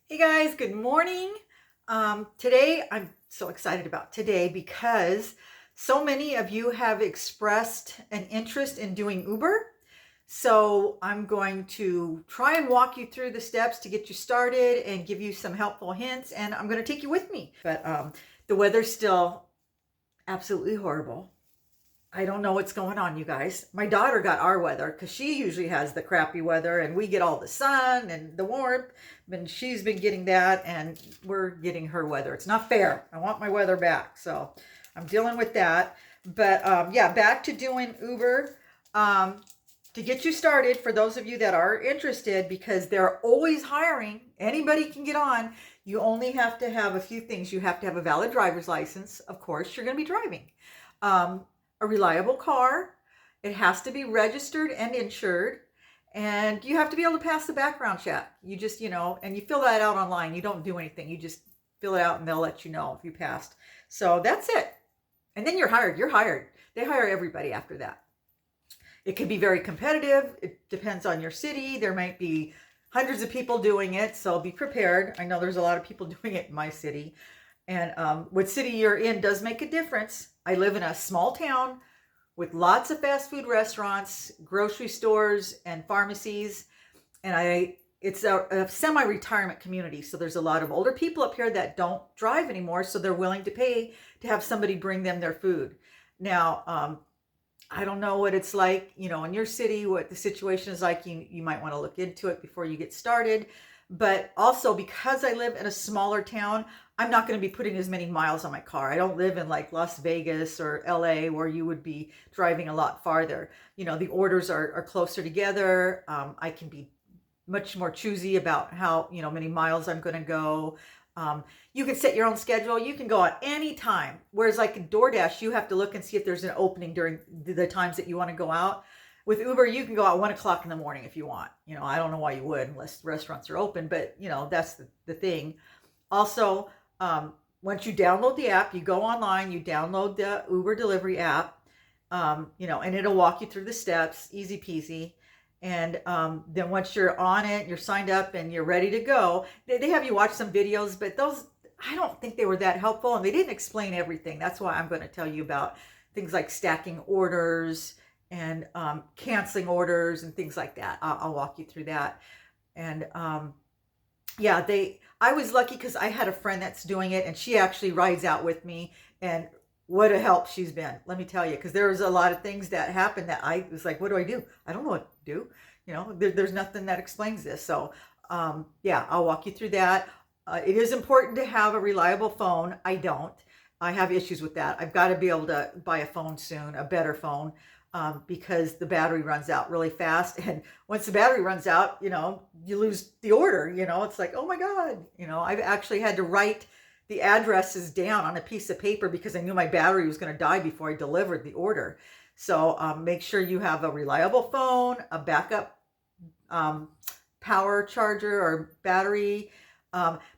Hey guys, good morning. Today, I'm so excited about today because so many of you have expressed an interest in doing Uber. So I'm going to try and walk you through the steps to get you started and give you some helpful hints, and I'm going to take you with me. But the weather's still absolutely horrible. I don't know what's going on, you guys. My daughter got our weather because she usually has the crappy weather and we get all the sun and the warmth. And she's been getting that and we're getting her weather. It's not fair. I want my weather back. So I'm dealing with that. But yeah, back to doing Uber. To get you started, for those of you that are interested, because they're always hiring, anybody can get on. You only have to have a few things. You have to have a valid driver's license. Of course, you're going to be driving. A reliable car. It has to be registered and insured. And you have to be able to pass the background check. You just, and you fill that out online. You don't do anything. You just fill it out and they'll let you know if you passed. So that's it. And then you're hired. You're hired. They hire everybody after that. It can be very competitive. It depends on your city. There might be hundreds of people doing it. So be prepared. I know there's a lot of people doing it in my city. And what city you're in does make a difference. I live in a small town with lots of fast food restaurants, grocery stores, and pharmacies. And it's a semi-retirement community. So there's a lot of older people up here that don't drive anymore. So they're willing to pay to have somebody bring them their food. Now, I don't know what it's like, in your city, what the situation is like. You might want to look into it before you get started. But also, because I live in a smaller town, I'm not going to be putting as many miles on my car. I don't live in like Las Vegas or LA where you would be driving a lot farther. The orders are closer together. I can be much more choosy about how, many miles I'm going to go. You can set your own schedule. You can go at any time. Whereas like in DoorDash, you have to look and see if there's an opening during the times that you want to go out. With Uber, you can go out 1 o'clock in the morning if you want. I don't know why you would unless restaurants are open, but that's the thing. Also, once you download the app, you go online, you download the Uber delivery app, and it'll walk you through the steps, easy peasy. And then once you're on it, you're signed up and you're ready to go, they have you watch some videos, but those, I don't think they were that helpful and they didn't explain everything. That's why I'm going to tell you about things like stacking orders and canceling orders and things like that. I'll walk you through that. And yeah, I was lucky because I had a friend that's doing it and she actually rides out with me, and what a help she's been, let me tell you, because there was a lot of things that happened that I was like, what do I do? I don't know what to do. There's nothing that explains this. So yeah, I'll walk you through that. It is important to have a reliable phone. I don't. I have issues with that. I've got to be able to buy a phone soon, a better phone. Because the battery runs out really fast. And once the battery runs out, you lose the order, it's like, oh my God, I've actually had to write the addresses down on a piece of paper because I knew my battery was going to die before I delivered the order. So make sure you have a reliable phone, a backup power charger or battery.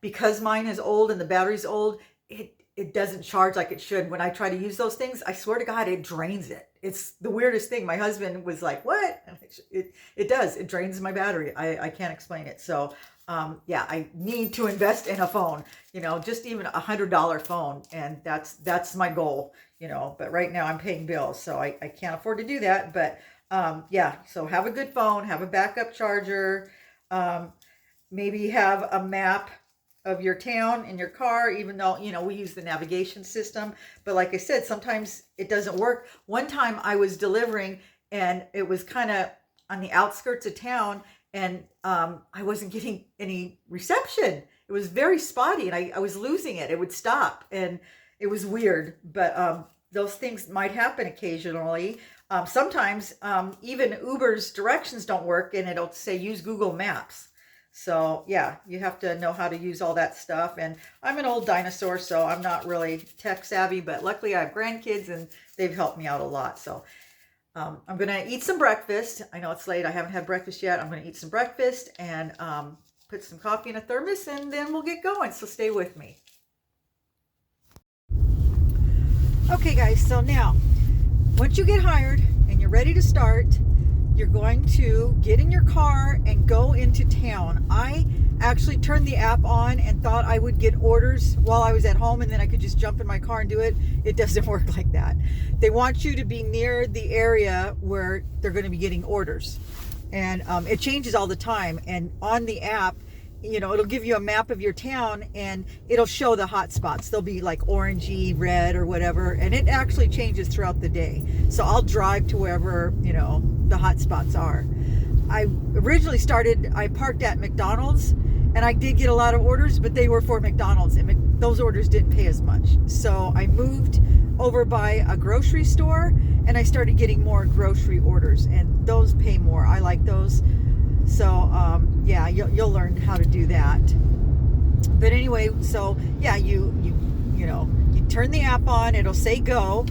Because mine is old and the battery's old, it doesn't charge like it should. When I try to use those things, I swear to God, it drains it. It's the weirdest thing. My husband was like, what? It does. It drains my battery. I can't explain it. So yeah, I need to invest in a phone, just even $100 phone. And that's my goal, but right now I'm paying bills, so I can't afford to do that. But yeah, so have a good phone, have a backup charger, maybe have a map of your town in your car, even though, we use the navigation system. But like I said, sometimes it doesn't work. One time I was delivering and it was kind of on the outskirts of town, and I wasn't getting any reception. It was very spotty and I was losing it. It would stop and it was weird. But those things might happen occasionally. Sometimes even Uber's directions don't work and it'll say use Google Maps. So yeah, you have to know how to use all that stuff. And I'm an old dinosaur, so I'm not really tech savvy, but luckily I have grandkids and they've helped me out a lot. So I'm going to eat some breakfast. I know it's late. I haven't had breakfast yet. I'm going to eat some breakfast and put some coffee in a thermos, and then we'll get going. So stay with me. Okay, guys. So now, once you get hired and you're ready to start, you're going to get in your car and go into town. I actually turned the app on and thought I would get orders while I was at home and then I could just jump in my car and do it. It doesn't work like that. They want you to be near the area where they're going to be getting orders. And it changes all the time. And on the app, you know, it'll give you a map of your town and it'll show the hot spots. They'll be like orangey, red, or whatever. And it actually changes throughout the day. So I'll drive to wherever, you know, the hot spots are. I parked at McDonald's and I did get a lot of orders, but they were for McDonald's and those orders didn't pay as much. So I moved over by a grocery store and I started getting more grocery orders and those pay more. I like those. So yeah, you'll learn how to do that. But anyway, so yeah, you turn the app on, it'll say go.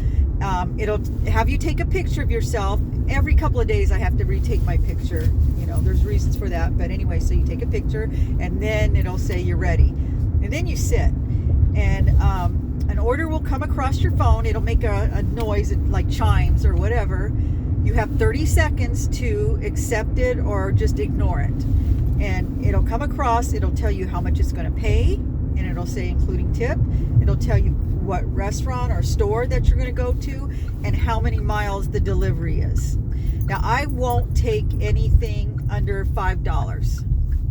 It'll have you take a picture of yourself. Every couple of days I have to retake my picture. You know, there's reasons for that. But anyway, so you take a picture and then it'll say you're ready. And then you sit. And an order will come across your phone. It'll make a noise like chimes or whatever. You have 30 seconds to accept it or just ignore it. And it'll come across, it'll tell you how much it's going to pay, and it'll say including tip. It'll tell you what restaurant or store that you're going to go to and how many miles the delivery is. Now, I won't take anything under $5.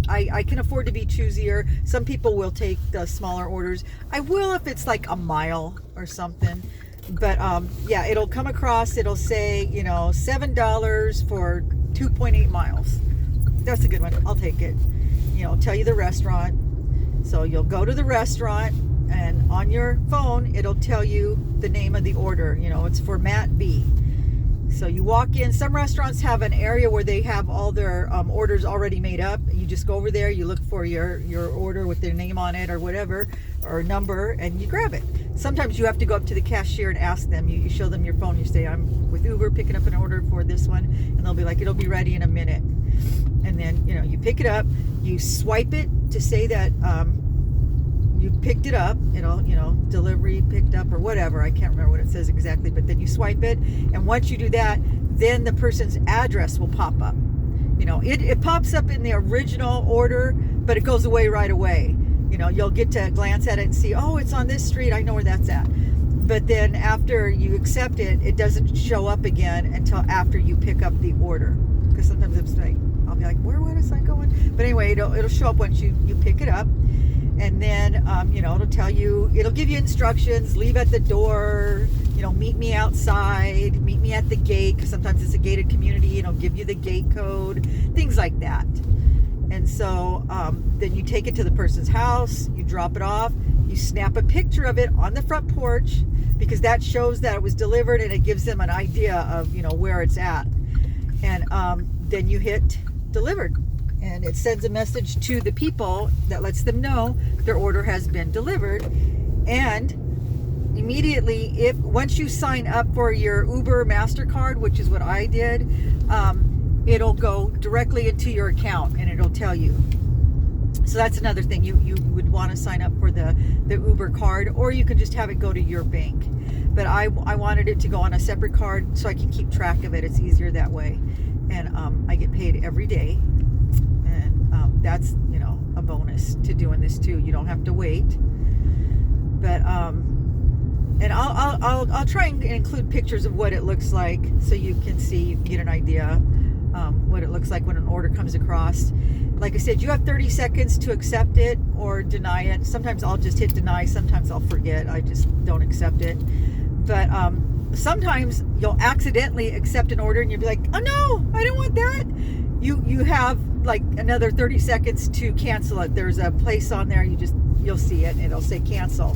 I can afford to be choosier. Some people will take the smaller orders. I will if it's like a mile or something. But yeah, it'll come across, it'll say, you know, $7 for 2.8 miles. That's a good one. I'll take it. You know, tell you the restaurant. So you'll go to the restaurant and on your phone, it'll tell you the name of the order. You know, it's for Matt B. So you walk in. Some restaurants have an area where they have all their orders already made up. You just go over there, you look for your order with their name on it or whatever, or number, and you grab it. Sometimes you have to go up to the cashier and ask them. You show them your phone. You say, I'm with Uber picking up an order for this one. And they'll be like, it'll be ready in a minute. And then, you know, you pick it up. You swipe it to say that you picked it up. It'll, you know, delivery picked up or whatever. I can't remember what it says exactly. But then you swipe it. And once you do that, then the person's address will pop up. You know, it pops up in the original order, but it goes away right away. You know, you'll get to glance at it and see, oh, it's on this street. I know where that's at. But then after you accept it, it doesn't show up again until after you pick up the order. Because sometimes it's like, I'll be like, where was I going? But anyway, it'll show up once you pick it up. And then, you know, it'll give you instructions, leave at the door, you know, meet me outside, meet me at the gate, because sometimes it's a gated community, and it'll give you the gate code, things like that. And so then you take it to the person's house, you drop it off, you snap a picture of it on the front porch, because that shows that it was delivered and it gives them an idea of, you know, where it's at. And then you hit delivered. And it sends a message to the people that lets them know their order has been delivered. And immediately, once you sign up for your Uber MasterCard, which is what I did, it'll go directly into your account and it'll tell you. So that's another thing. You would want to sign up for the Uber card, or you can just have it go to your bank. But I wanted it to go on a separate card so I can keep track of it. It's easier that way. And I get paid every day. That's, you know, a bonus to doing this too. You don't have to wait. But and I'll try and include pictures of what it looks like so you can see, you can get an idea what it looks like when an order comes across. Like I said, you have 30 seconds to accept it or deny it. Sometimes I'll just hit deny. Sometimes I'll forget. I just don't accept it. But sometimes you'll accidentally accept an order and you'll be like, oh no, I don't want that. You have like another 30 seconds to cancel it. There's a place on there, you'll see it and it'll say cancel.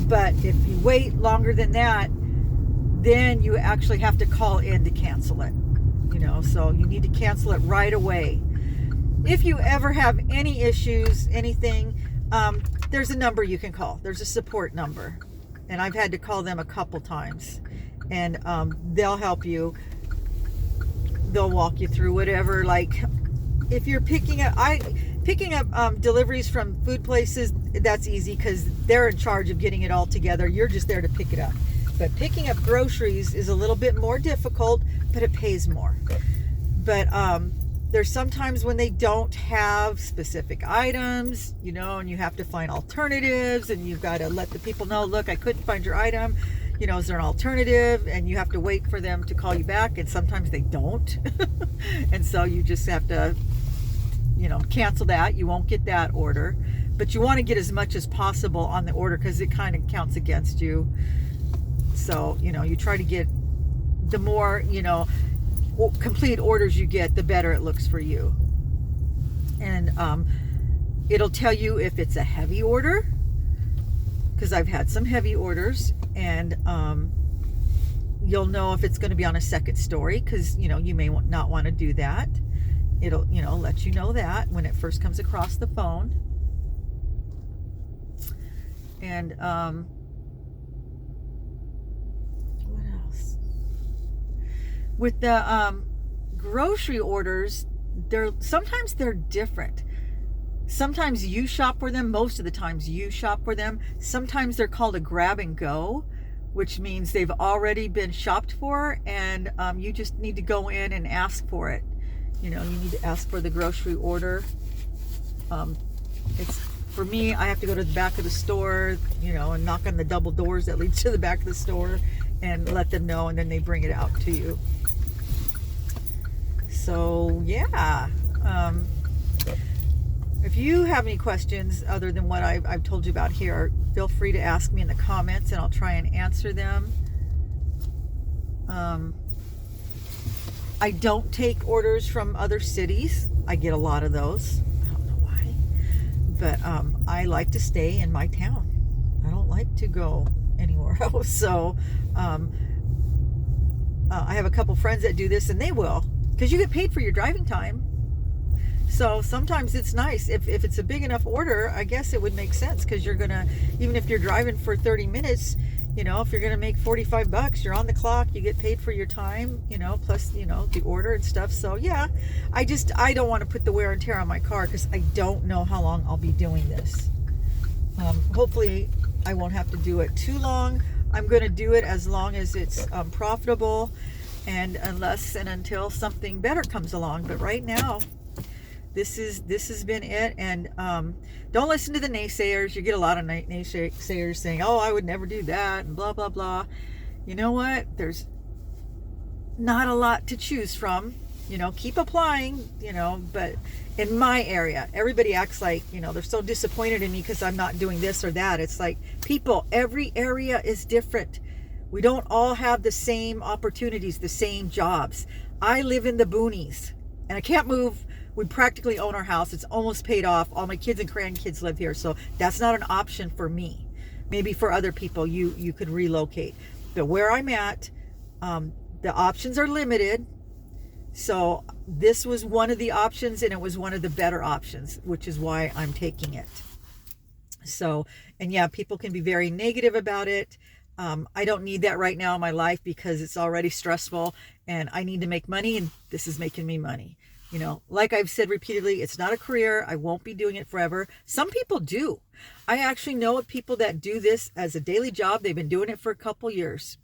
But if you wait longer than that, then you actually have to call in to cancel it. You know, so you need to cancel it right away. If you ever have any issues, anything, there's a number you can call. There's a support number. And I've had to call them a couple times. And they'll help you. They'll walk you through whatever. Like if you're picking up deliveries from food places, that's easy because they're in charge of getting it all together. You're just there to pick it up. But picking up groceries is a little bit more difficult, but it pays more. But there's sometimes when they don't have specific items, you know, and you have to find alternatives, and you've got to let the people know, look, I couldn't find your item, you know, is there an alternative? And you have to wait for them to call you back, and sometimes they don't. And so you just have to, you know, cancel that. You won't get that order, but you want to get as much as possible on the order because it kind of counts against you. So, you know, you try to get, the more, you know, complete orders you get, the better it looks for you. And it'll tell you if it's a heavy order, because I've had some heavy orders, and you'll know if it's going to be on a second story, because, you know, you may not want to do that. It'll, you know, let you know that when it first comes across the phone. And what else? With the grocery orders, sometimes they're different. Sometimes you shop for them. Most of the times you shop for them. Sometimes they're called a grab and go, which means they've already been shopped for, and you just need to go in and ask for it. You know, you need to ask for the grocery order. It's, for me, I have to go to the back of the store, you know, and knock on the double doors that lead to the back of the store and let them know, and then they bring it out to you. So yeah, if you have any questions other than what I've told you about here, feel free to ask me in the comments, and I'll try and answer them. I don't take orders from other cities. I get a lot of those. I don't know why, but I like to stay in my town. I don't like to go anywhere else. So I have a couple friends that do this, and they will, because you get paid for your driving time. So sometimes it's nice. If it's a big enough order, I guess it would make sense, because you're going to, even if you're driving for 30 minutes, you know, if you're going to make $45, you're on the clock, you get paid for your time, you know, plus, you know, the order and stuff. So yeah, I don't want to put the wear and tear on my car, because I don't know how long I'll be doing this. Hopefully I won't have to do it too long. I'm going to do it as long as it's profitable, and unless and until something better comes along. But right now, this has been it. And don't listen to the naysayers. You get a lot of naysayers saying, oh, I would never do that, and blah blah blah. You know what, there's not a lot to choose from. You know, keep applying, you know. But in my area, everybody acts like, you know, they're so disappointed in me because I'm not doing this or that. It's like, people, every area is different. We don't all have the same opportunities, the same jobs. I live in the boonies, and I can't move. We practically own our house. It's almost paid off. All my kids and grandkids live here. So that's not an option for me. Maybe for other people, you could relocate. But where I'm at, the options are limited. So this was one of the options, and it was one of the better options, which is why I'm taking it. So, and yeah, people can be very negative about it. I don't need that right now in my life, because it's already stressful, and I need to make money, and this is making me money. You know, like I've said repeatedly, it's not a career. I won't be doing it forever. Some people do. I actually know of people that do this as a daily job. They've been doing it for a couple years.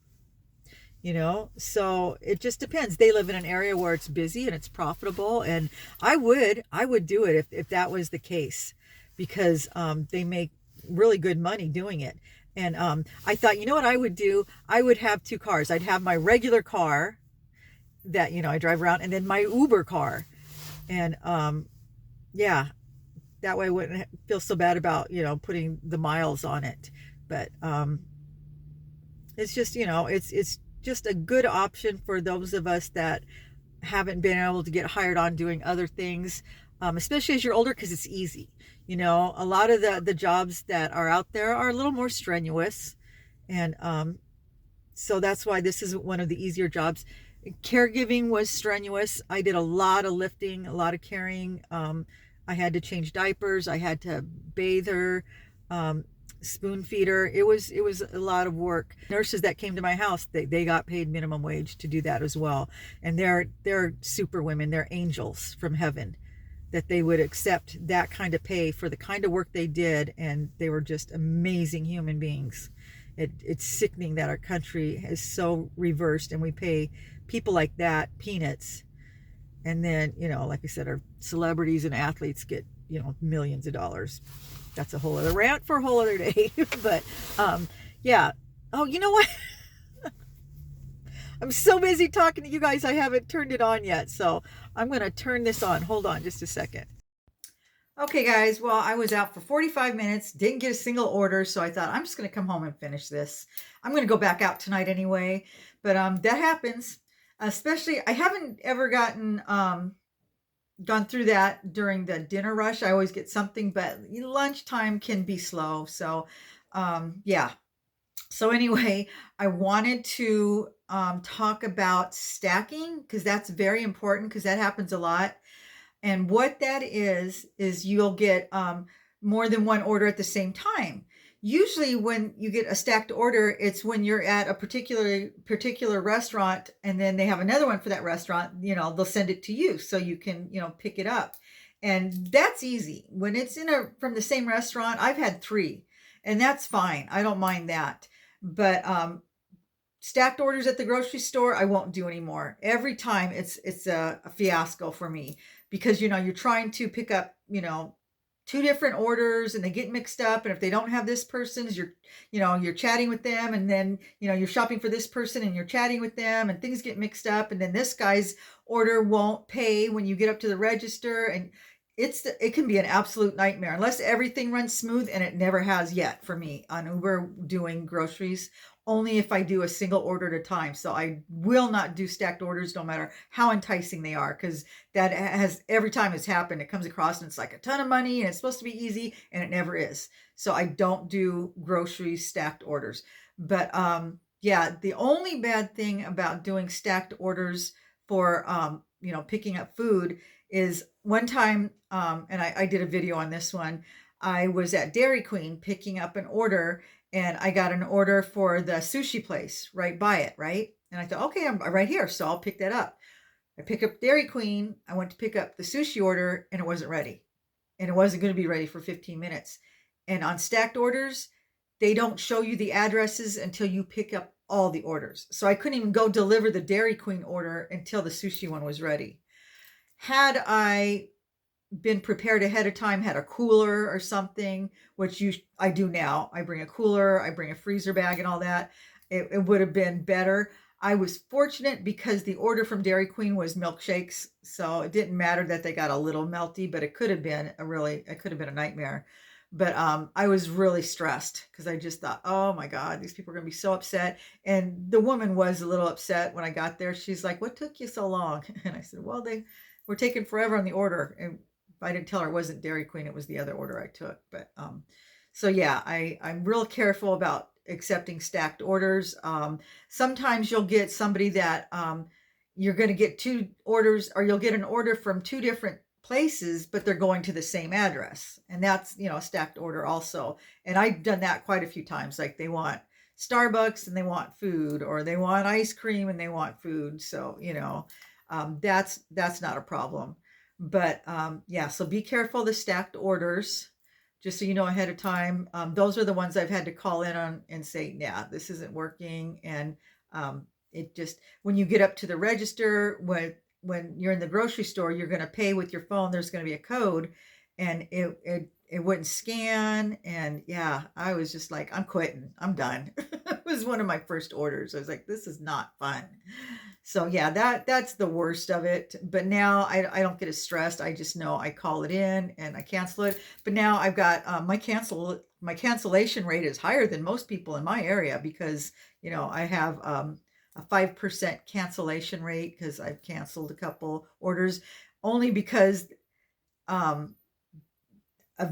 You know, so it just depends. They live in an area where it's busy and it's profitable, and I would do it if that was the case, because they make really good money doing it. And I thought, you know what I would do? I would have two cars. I'd have my regular car that, you know, I drive around, and then my Uber car. And yeah, that way I wouldn't feel so bad about, you know, putting the miles on it. But it's just, you know, it's just a good option for those of us that haven't been able to get hired on doing other things, especially as you're older, because it's easy. You know, a lot of the jobs that are out there are a little more strenuous, and so that's why this is one of the easier jobs. Caregiving was strenuous. I did a lot of lifting, a lot of carrying. I had to change diapers. I had to bathe her, spoon feed her. It was a lot of work. Nurses that came to my house, they got paid minimum wage to do that as well. And they're super women. They're angels from heaven, that they would accept that kind of pay for the kind of work they did. And they were just amazing human beings. It's sickening that our country is so reversed, and we pay people like that peanuts. And then, like I said, our celebrities and athletes get, millions of dollars. That's a whole other rant for a whole other day. But yeah. Oh, you know what? I'm so busy talking to you guys, I haven't turned it on yet. So I'm going to turn this on. Hold on just a second. Okay, guys. Well, I was out for 45 minutes, didn't get a single order. So I thought I'm just going to come home and finish this. I'm going to go back out tonight anyway. But that happens. Especially, I haven't ever gone through that during the dinner rush. I always get something, but lunchtime can be slow. So, yeah. So anyway, I wanted to talk about stacking because that's very important because that happens a lot. And what that is you'll get more than one order at the same time. Usually when you get a stacked order, it's when you're at a particular restaurant and then they have another one for that restaurant, they'll send it to you so you can, pick it up. And that's easy. When it's from the same restaurant, I've had 3 and that's fine. I don't mind that. But stacked orders at the grocery store, I won't do anymore. Every time it's a fiasco for me because you're trying to pick up, 2 different orders and they get mixed up. And if they don't have this person's, you're chatting with them and then, you're shopping for this person and you're chatting with them and things get mixed up. And then this guy's order won't pay when you get up to the register. And it can be an absolute nightmare unless everything runs smooth, and it never has yet for me on Uber doing groceries, only if I do a single order at a time. So I will not do stacked orders no matter how enticing they are, because that has, every time it's happened, it comes across and it's like a ton of money and it's supposed to be easy and it never is. So I don't do grocery stacked orders. But yeah, the only bad thing about doing stacked orders for picking up food is one time, and I did a video on this one. I was at Dairy Queen picking up an order, and I got an order for the sushi place right by it, right? And I thought, okay, I'm right here, so I'll pick that up. I pick up Dairy Queen. I went to pick up the sushi order, and it wasn't ready. And it wasn't going to be ready for 15 minutes. And on stacked orders, they don't show you the addresses until you pick up all the orders. So I couldn't even go deliver the Dairy Queen order until the sushi one was ready. Had I been prepared ahead of time, had a cooler or something, which I do now. I bring a cooler, I bring a freezer bag and all that. It would have been better. I was fortunate because the order from Dairy Queen was milkshakes, so it didn't matter that they got a little melty, but it could have been a nightmare. But I was really stressed because I just thought, oh my God, these people are going to be so upset. And the woman was a little upset when I got there. She's like, "What took you so long?" And I said, "Well, they were taking forever on the order." And I didn't tell her it wasn't Dairy Queen, it was the other order I took. But so yeah, I'm real careful about accepting stacked orders. Sometimes you'll get somebody that you're going to get 2 orders, or you'll get an order from 2 different places, but they're going to the same address. And that's, a stacked order also. And I've done that quite a few times. Like they want Starbucks and they want food, or they want ice cream and they want food. So, that's not a problem. But yeah, so be careful of the stacked orders, just so you know ahead of time. Those are the ones I've had to call in on and say, yeah, this isn't working. And it just, when you get up to the register, when you're in the grocery store, you're going to pay with your phone. There's going to be a code, and it wouldn't scan. And yeah, I was just like, I'm quitting. I'm done. It was one of my first orders. I was like, this is not fun. So yeah, that's the worst of it. But now I don't get as stressed. I just know I call it in and I cancel it. But now I've got my cancellation rate is higher than most people in my area because I have a 5% cancellation rate because I've canceled a couple orders only because of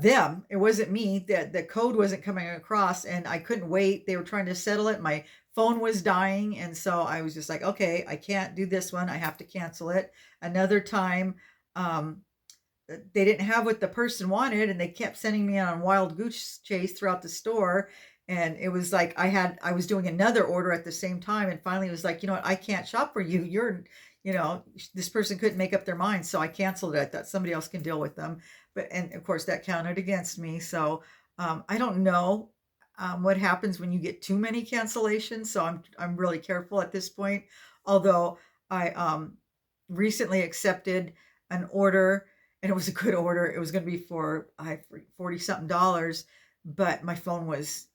them. It wasn't me, that the code wasn't coming across and I couldn't wait. They were trying to settle it. My phone was dying. And so I was just like, okay, I can't do this one. I have to cancel it. Another time, they didn't have what the person wanted and they kept sending me on a wild goose chase throughout the store. And it was like, I was doing another order at the same time. And finally it was like, you know what, I can't shop for you. This person couldn't make up their mind. So I canceled it. I thought somebody else can deal with them. And of course that counted against me. So I don't know what happens when you get too many cancellations. So I'm really careful at this point. Although I recently accepted an order, and it was a good order. It was going to be for 40 something dollars, but my phone was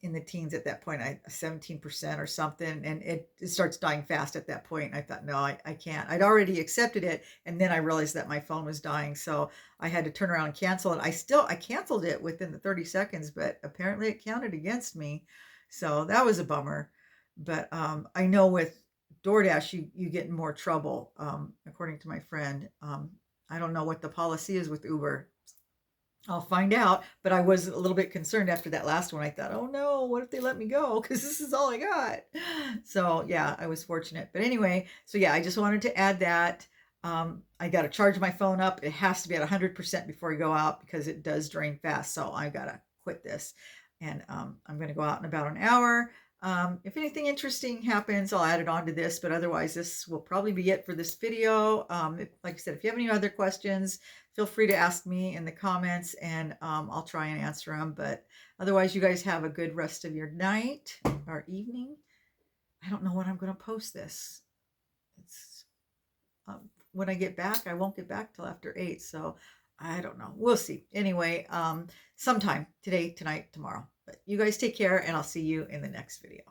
in the teens at that point, 17% or something, and it starts dying fast at that point. I thought, no, I can't. I'd already accepted it, and then I realized that my phone was dying, so I had to turn around and cancel it. I canceled it within the 30 seconds, but apparently it counted against me, so that was a bummer. But I know with DoorDash, you get in more trouble, according to my friend. I don't know what the policy is with Uber. I'll find out, but I was a little bit concerned after that last one. I thought, oh no, what if they let me go? Because this is all I got. So yeah, I was fortunate. But anyway, so yeah, I just wanted to add that. I got to charge my phone up. It has to be at 100% before I go out because it does drain fast. So I got to quit this. And I'm going to go out in about an hour. If anything interesting happens, I'll add it on to this, but otherwise this will probably be it for this video. Like I said, if you have any other questions, feel free to ask me in the comments, and I'll try and answer them. But otherwise, you guys have a good rest of your night or evening. I don't know when I'm going to post this. It's when I get back. I won't get back till after 8, so I don't know. We'll see. Anyway, sometime today, tonight, tomorrow. But you guys take care, and I'll see you in the next video.